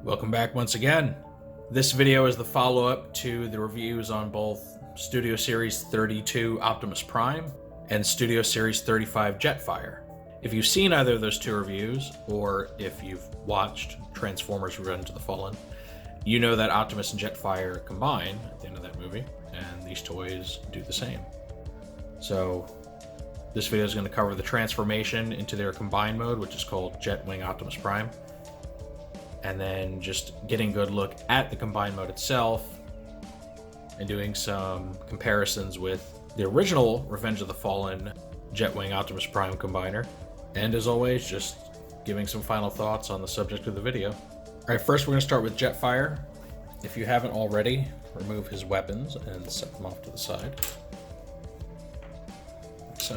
Welcome back once again. This video is the follow-up to the reviews on both Studio Series 32 Optimus Prime and Studio Series 35 Jetfire. If you've seen either of those two reviews, or if you've watched Transformers Revenge of the Fallen, you know that Optimus and Jetfire combine at the end of that movie, and these toys do the same. So this video is going to cover the transformation into their combined mode, which is called Jetwing Optimus Prime, and then just getting a good look at the combined mode itself and doing some comparisons with the original Revenge of the Fallen Jetwing Optimus Prime combiner, and as always, just giving some final thoughts on the subject of the video. Alright, first we're going to start with Jetfire. If you haven't already, remove his weapons and set them off to the side. Like so.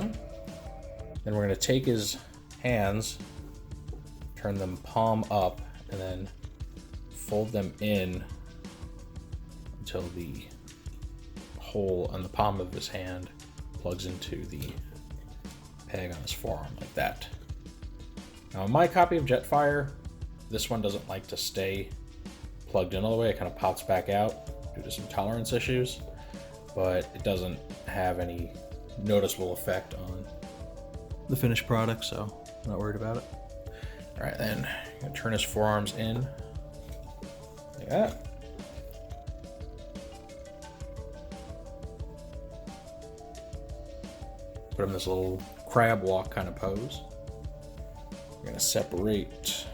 Then we're going to take his hands, turn them palm up, and then fold them in until the hole on the palm of his hand plugs into the peg on his forearm, like that. Now, in my copy of Jetfire, this one doesn't like to stay plugged in all the way. It kind of pops back out due to some tolerance issues, but it doesn't have any noticeable effect on the finished product, so I'm not worried about it. All right, then I'm gonna turn his forearms in like that. Put him in this little crab walk kind of pose. We're gonna separate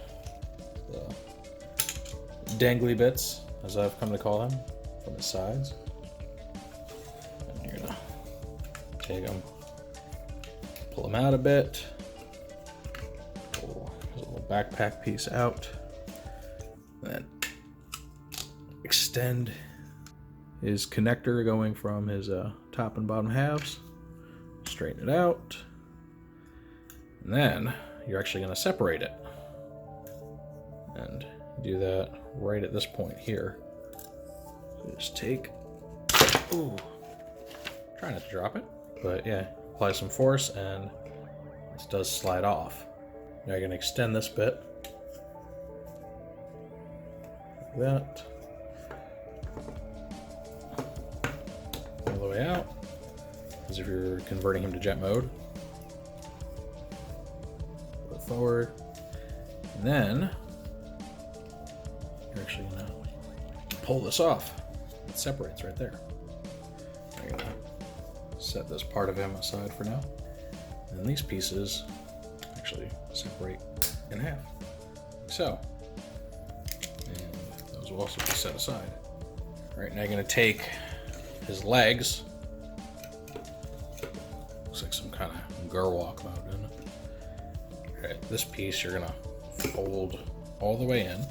the dangly bits, as I've come to call them, from his sides. And you're gonna take them, pull them out a bit. Backpack piece out, then extend his connector going from his top and bottom halves, straighten it out, and then you're actually going to separate it, and do that right at this point here. So just take, ooh, try not to drop it, but yeah, apply some force and this does slide off. Now you're going to extend this bit like that, all the way out, as if you're converting him to jet mode. Go forward, and then you're actually going to pull this off. It separates right there. You're going to set this part of him aside for now, and these pieces actually separate in half, so, and those will also be set aside. All right, now you're going to take his legs. Looks like some kind of Gerwalk mode, doesn't it? All right, this piece you're going to fold all the way in,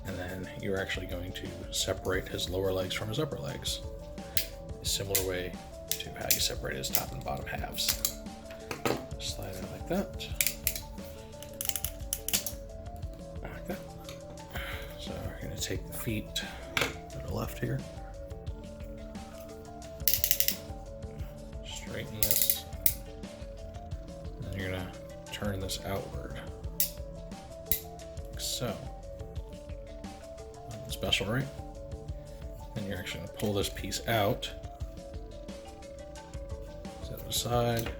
and then you're actually going to separate his lower legs from his upper legs, a similar way to how you separate his top and bottom halves. Slide it like that. Like that. So we're going to take the feet that are left here. Straighten this. And you're going to turn this outward. Like so. Nothing special, right? And you're actually going to pull this piece out. Set it aside.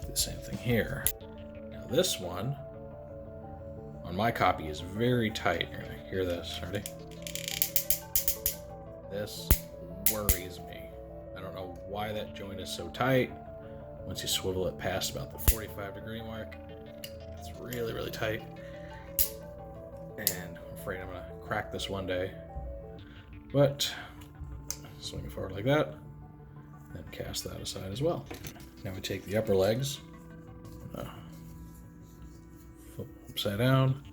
Do the same thing here. Now this one, on my copy, is very tight. You're gonna hear this. Ready? This worries me. I don't know why that joint is so tight. Once you swivel it past about the 45-degree mark, it's really, really tight. And I'm afraid I'm gonna crack this one day. But swing it forward like that. And cast that aside as well. Now we take the upper legs, flip upside down.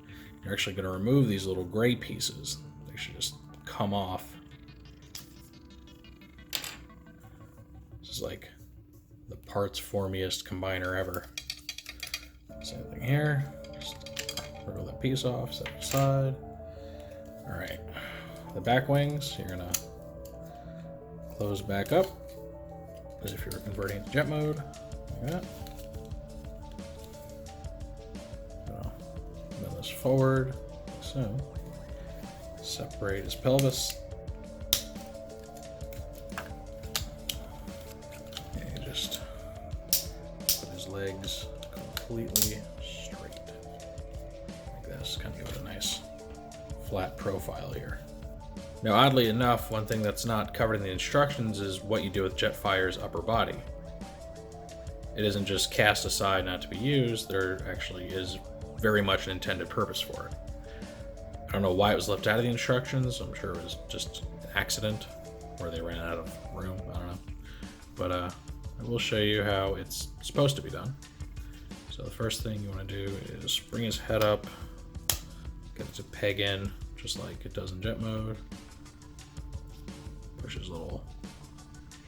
You're actually going to remove these little gray pieces. They should just come off. This is like the parts formiest combiner ever. Same thing here. Just wiggle that piece off, set it aside. All right, the back wings, you're going to close back up, as if you were converting to jet mode, like that. forward, like so. Separate his pelvis. And just put his legs completely straight. Like this, kind of give it a nice flat profile here. Now, oddly enough, one thing that's not covered in the instructions is what you do with Jetfire's upper body. It isn't just cast aside not to be used, there actually is very much an intended purpose for it. I don't know why it was left out of the instructions. I'm sure it was just an accident or they ran out of room. I don't know. But I will show you how it's supposed to be done. So the first thing you want to do is bring his head up, get it to peg in just like it does in jet mode. Push his little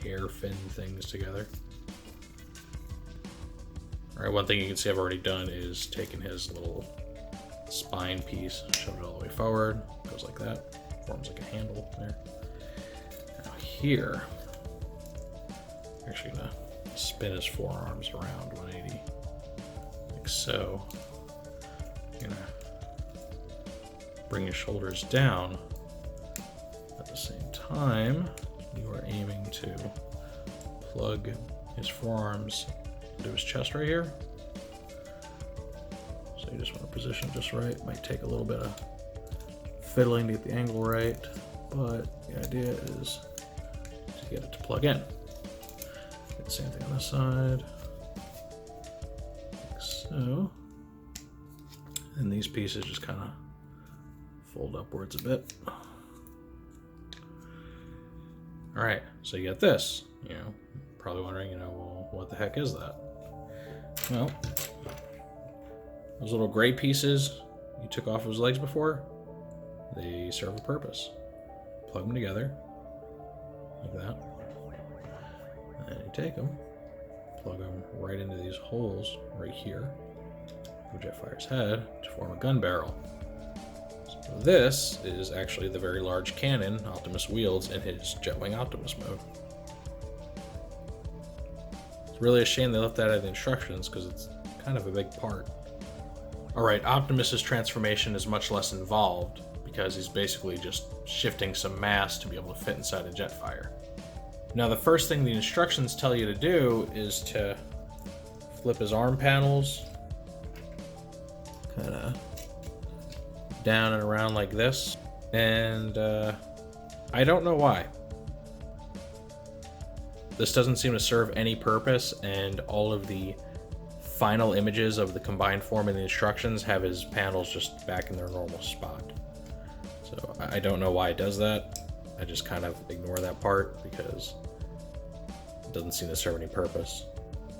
hair fin things together. All right, one thing you can see I've already done is taken his little spine piece, shove it all the way forward, goes like that, forms like a handle there. Now here, I'm actually gonna spin his forearms around 180, like so. I'm gonna bring his shoulders down. At the same time, you are aiming to plug his forearms into his chest right here. So you just want to position just right. Might take a little bit of fiddling to get the angle right, but the idea is to get it to plug in. Do the same thing on this side, like so. And these pieces just kind of fold upwards a bit. All right, so you get this. You know, probably wondering, well, what the heck is that? Well, those little gray pieces you took off of his legs before, they serve a purpose. Plug them together, like that. And you take them, plug them right into these holes right here of Jetfire's head to form a gun barrel. So this is actually the very large cannon Optimus wields in his Jetwing Optimus mode. It's really a shame they left that out of the instructions because it's kind of a big part. Alright, Optimus's transformation is much less involved because he's basically just shifting some mass to be able to fit inside a Jetfire. Now the first thing the instructions tell you to do is to flip his arm panels kind of down and around like this, and I don't know why. This doesn't seem to serve any purpose, and all of the final images of the combined form in the instructions have his panels just back in their normal spot. So I don't know why it does that. I just kind of ignore that part because it doesn't seem to serve any purpose.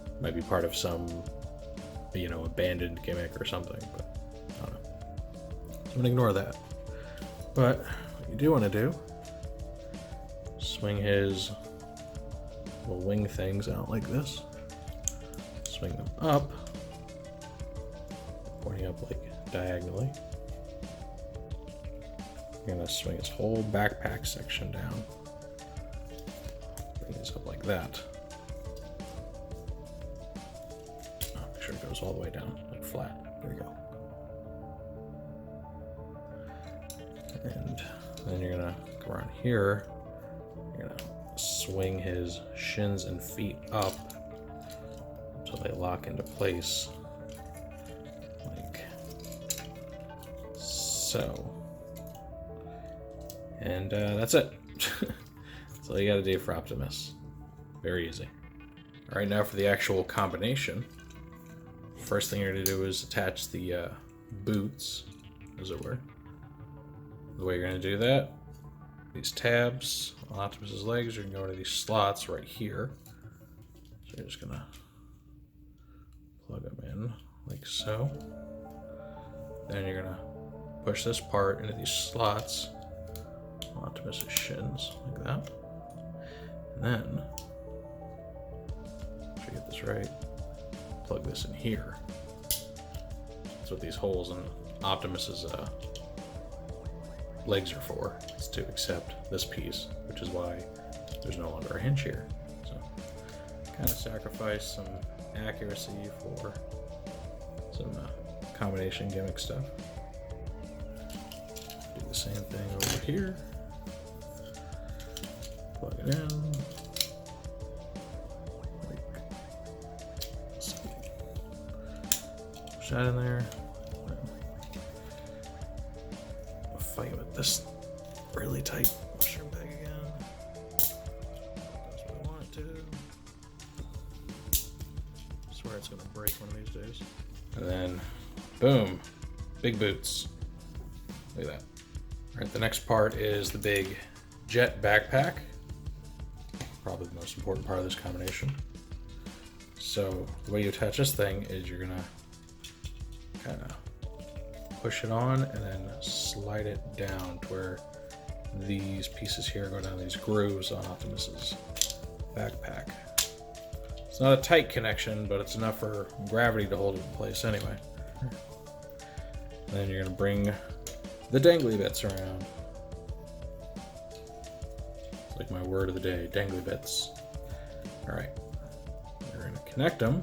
It might be part of some, abandoned gimmick or something, but I don't know. So I'm gonna ignore that. But what you do want to do, swing his little wing things out like this. Swing them up, pointing up like diagonally. You're gonna swing his whole backpack section down. Bring these up like that. Make sure it goes all the way down, like flat. There we go. And then you're gonna go around here. You're gonna swing his shins and feet up until they lock into place, like so. And that's it. That's all you gotta do for Optimus. Very easy. All right, now for the actual combination. First thing you're gonna do is attach the boots, as it were. The way you're gonna do that, these tabs on Optimus's legs are gonna go into these slots right here. So you're just gonna plug them in like so. Then you're gonna push this part into these slots on Optimus's shins like that. And then, make sure you get this right, plug this in here. That's what these holes in Optimus's legs are for. It's to accept this piece, which is why there's no longer a hinge here. So kind of sacrifice some accuracy for some combination gimmick stuff. same thing over here. Plug it in. Push that in there. I'll fight with this really tight mushroom bag again. That's what I want it to. I swear it's gonna break one of these days. And then, boom, big boots. Look at that. All right, the next part is the big jet backpack. Probably the most important part of this combination. So the way you attach this thing is you're gonna kind of push it on and then slide it down to where these pieces here go down these grooves on Optimus's backpack. It's not a tight connection, but it's enough for gravity to hold it in place anyway. Then you're gonna bring the dangly bits around. It's like my word of the day, dangly bits. All right, you're gonna connect them,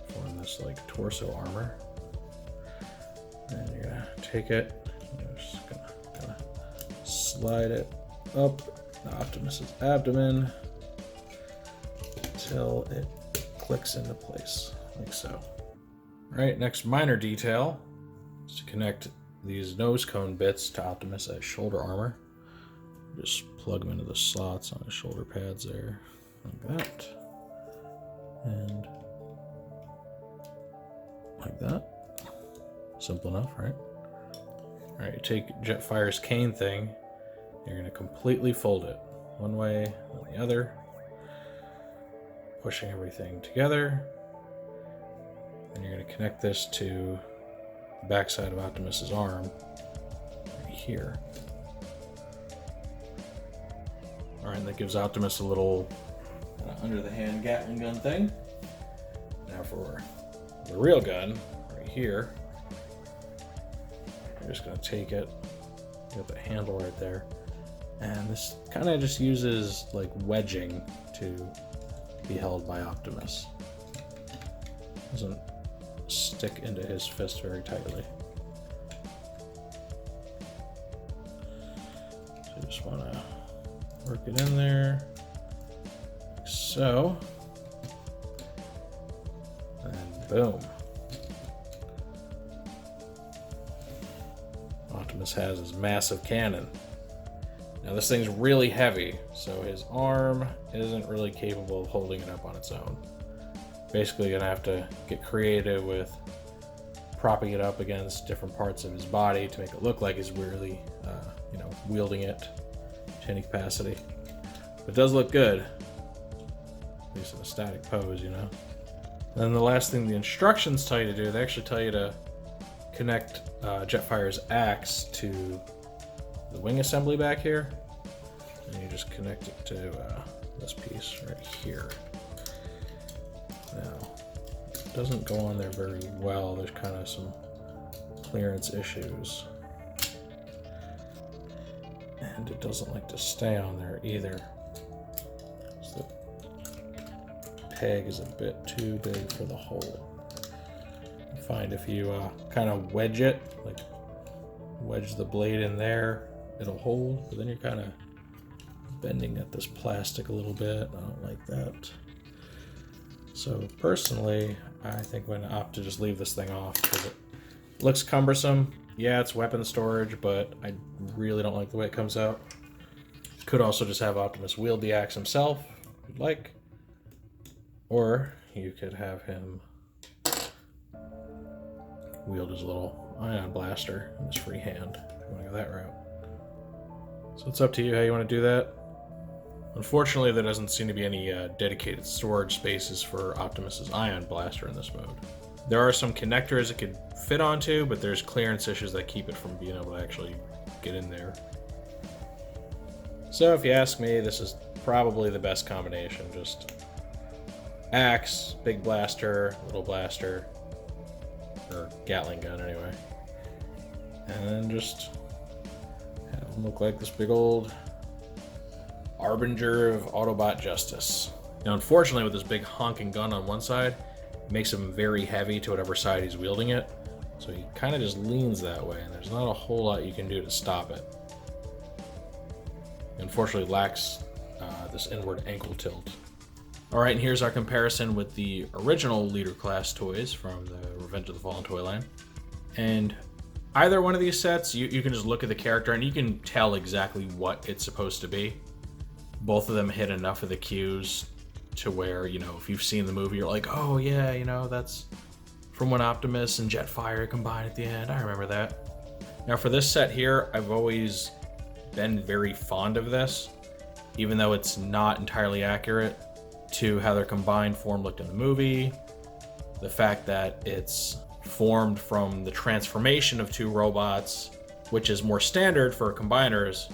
form this like torso armor. And you're gonna take it, you're just gonna slide it up Optimus's abdomen until it clicks into place, like so. All right, next minor detail is to connect these nose cone bits to Optimus as shoulder armor. Just plug them into the slots on his shoulder pads there, like that. And like that. Simple enough, right? All right, you take Jetfire's cane thing, you're gonna completely fold it one way and the other, pushing everything together. And you're gonna connect this to the backside of Optimus's arm right here. All right, and that gives Optimus a little under the hand Gatling gun thing. Now for the real gun, right here, you're just gonna take it, get the handle right there, and this kind of just uses like wedging to be held by Optimus. Doesn't stick into his fist very tightly. So you just want to work it in there, like so, and boom. Optimus has his massive cannon. Now this thing's really heavy, so his arm isn't really capable of holding it up on its own. Basically, you're gonna have to get creative with propping it up against different parts of his body to make it look like he's really, wielding it to any capacity. But it does look good, at least in a static pose, you know. And then the last thing the instructions tell you to do, they actually tell you to connect Jetfire's axe to the wing assembly back here, and you just connect it to this piece right here. Now, it doesn't go on there very well. There's kind of some clearance issues. And it doesn't like to stay on there either. So the peg is a bit too big for the hole. You find if you kind of wedge it, like wedge the blade in there, it'll hold, but then you're kind of bending at this plastic a little bit. I don't like that. So personally, I think I'm going to opt to just leave this thing off because it looks cumbersome. Yeah, it's weapon storage, but I really don't like the way it comes out. Could also just have Optimus wield the axe himself, if you'd like. Or you could have him wield his little ion blaster in his free hand, if you want to go that route. So it's up to you how you want to do that. Unfortunately, there doesn't seem to be any dedicated storage spaces for Optimus's ion blaster in this mode. There are some connectors it could fit onto, but there's clearance issues that keep it from being able to actually get in there. So if you ask me, this is probably the best combination. Just axe, big blaster, little blaster, or Gatling gun anyway. And then just have them look like this big old harbinger of Autobot justice. Now, unfortunately, with this big honking gun on one side, it makes him very heavy to whatever side he's wielding it. So he kind of just leans that way, and there's not a whole lot you can do to stop it. Unfortunately, lacks this inward ankle tilt. All right, and here's our comparison with the original Leader class toys from the Revenge of the Fallen toy line. And either one of these sets, you can just look at the character and you can tell exactly what it's supposed to be. Both of them hit enough of the cues to where, you know, if you've seen the movie, you're like, oh yeah, you know, that's from when Optimus and Jetfire combine at the end. I remember that. Now for this set here, I've always been very fond of this, even though it's not entirely accurate to how their combined form looked in the movie. The fact that it's formed from the transformation of two robots, which is more standard for combiners,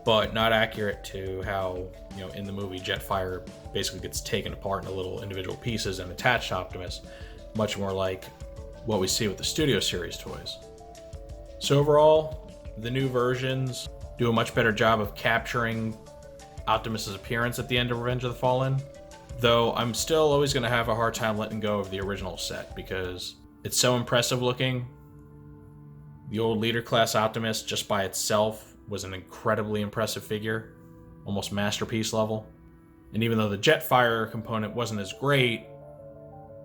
but not accurate to how, you know, in the movie Jetfire basically gets taken apart into little individual pieces and attached to Optimus, much more like what we see with the Studio Series toys. So overall, the new versions do a much better job of capturing Optimus's appearance at the end of Revenge of the Fallen, though I'm still always going to have a hard time letting go of the original set because it's so impressive looking. The old Leader class Optimus just by itself was an incredibly impressive figure, almost masterpiece level. And even though the Jetfire component wasn't as great,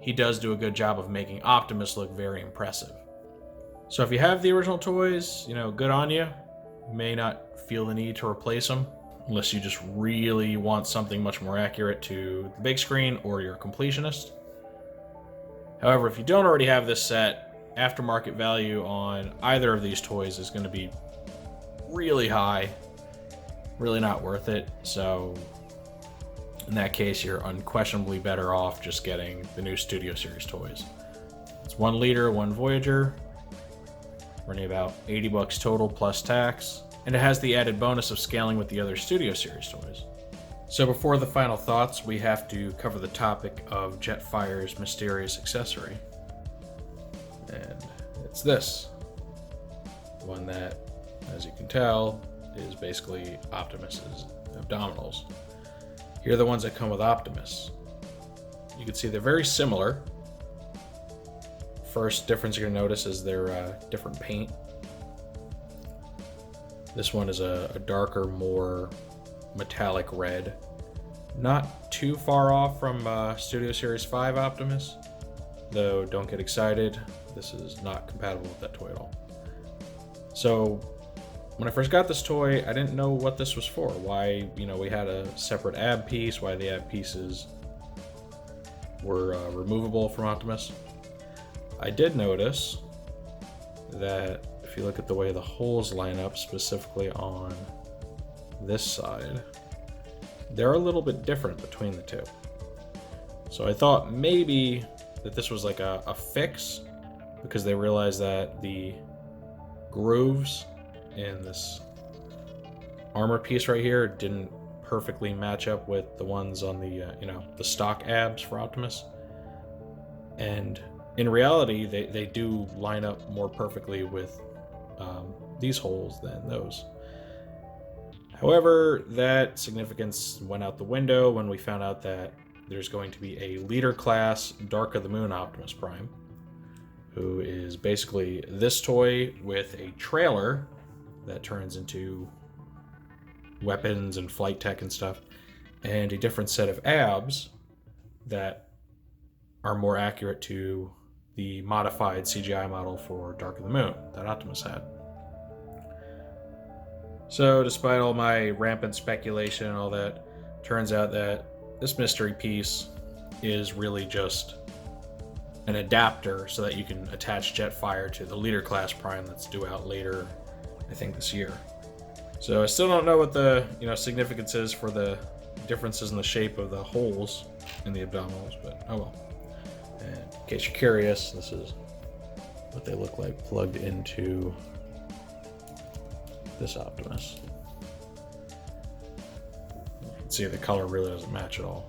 he does do a good job of making Optimus look very impressive. So if you have the original toys, you know, good on you. You may not feel the need to replace them unless you just really want something much more accurate to the big screen or you're a completionist. However, if you don't already have this set, aftermarket value on either of these toys is going to be really high, really not worth it. So in that case, you're unquestionably better off just getting the new Studio Series toys. It's 1 Leader, 1 Voyager, running about $80 total plus tax, and it has the added bonus of scaling with the other Studio Series toys. So before the final thoughts, we have to cover the topic of Jetfire's mysterious accessory. And it's this. One that, as you can tell, is basically Optimus's abdominals. Here are the ones that come with Optimus. You can see they're very similar. First difference you're going to notice is their different paint. This one is a darker, more metallic red. Not too far off from Studio Series 5 Optimus, though don't get excited, this is not compatible with that toy at all. So when I first got this toy, I didn't know what this was for. Why, you know, we had a separate ab piece, why the ab pieces were removable from Optimus. I did notice that if you look at the way the holes line up, specifically on this side, they're a little bit different between the two. So I thought maybe that this was like a fix, because they realized that the grooves in this armor piece right here didn't perfectly match up with the ones on the the stock abs for Optimus. And in reality, they do line up more perfectly with these holes than those. However, that significance went out the window when we found out that there's going to be a Leader class Dark of the Moon Optimus Prime, who is basically this toy with a trailer that turns into weapons and flight tech and stuff, and a different set of abs that are more accurate to the modified CGI model for Dark of the Moon that Optimus had. So despite all my rampant speculation and all that, turns out that this mystery piece is really just an adapter so that you can attach Jetfire to the Leader class Prime that's due out later, I think this year. So I still don't know what the significance is for the differences in the shape of the holes in the abdominals, but oh well. And in case you're curious, this is what they look like plugged into this Optimus. You can see the color really doesn't match at all.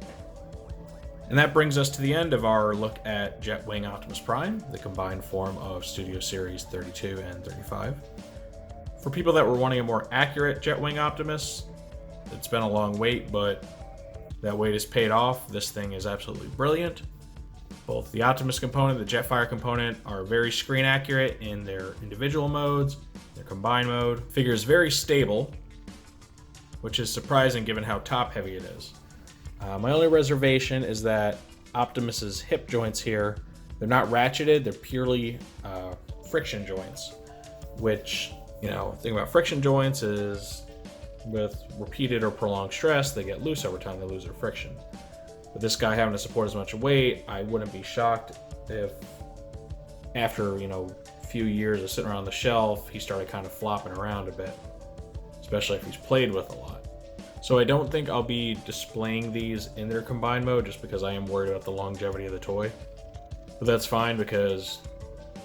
And that brings us to the end of our look at Jetwing Optimus Prime, the combined form of Studio Series 32 and 35. For people that were wanting a more accurate Jetwing Optimus, it's been a long wait, but that wait is paid off. This thing is absolutely brilliant. Both the Optimus component and the Jetfire component are very screen accurate in their individual modes, their combined mode. Figure is very stable, which is surprising given how top heavy it is. My only reservation is that Optimus's hip joints here, they're not ratcheted, they're purely friction joints, which, you know, the thing about friction joints is with repeated or prolonged stress, they get loose over time, they lose their friction. With this guy having to support as much weight, I wouldn't be shocked if after, you know, a few years of sitting around the shelf, he started kind of flopping around a bit, especially if he's played with a lot. So I don't think I'll be displaying these in their combined mode just because I am worried about the longevity of the toy. But that's fine because,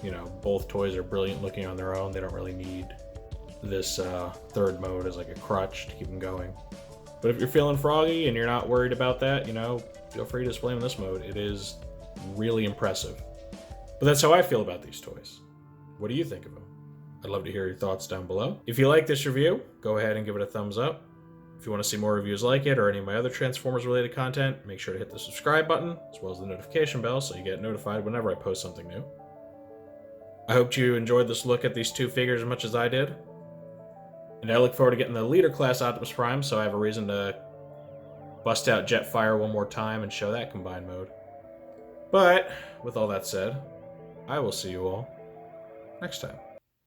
you know, both toys are brilliant looking on their own. They don't really need this third mode as like a crutch to keep them going. But if you're feeling froggy and you're not worried about that, you know, feel free to display them in this mode. It is really impressive. But that's how I feel about these toys. What do you think of them? I'd love to hear your thoughts down below. If you like this review, go ahead and give it a thumbs up. If you want to see more reviews like it or any of my other Transformers related content, make sure to hit the subscribe button as well as the notification bell so you get notified whenever I post something new. I hope you enjoyed this look at these two figures as much as I did. And I look forward to getting the Leader Class Optimus Prime, so I have a reason to bust out Jetfire one more time and show that combined mode. But, with all that said, I will see you all next time.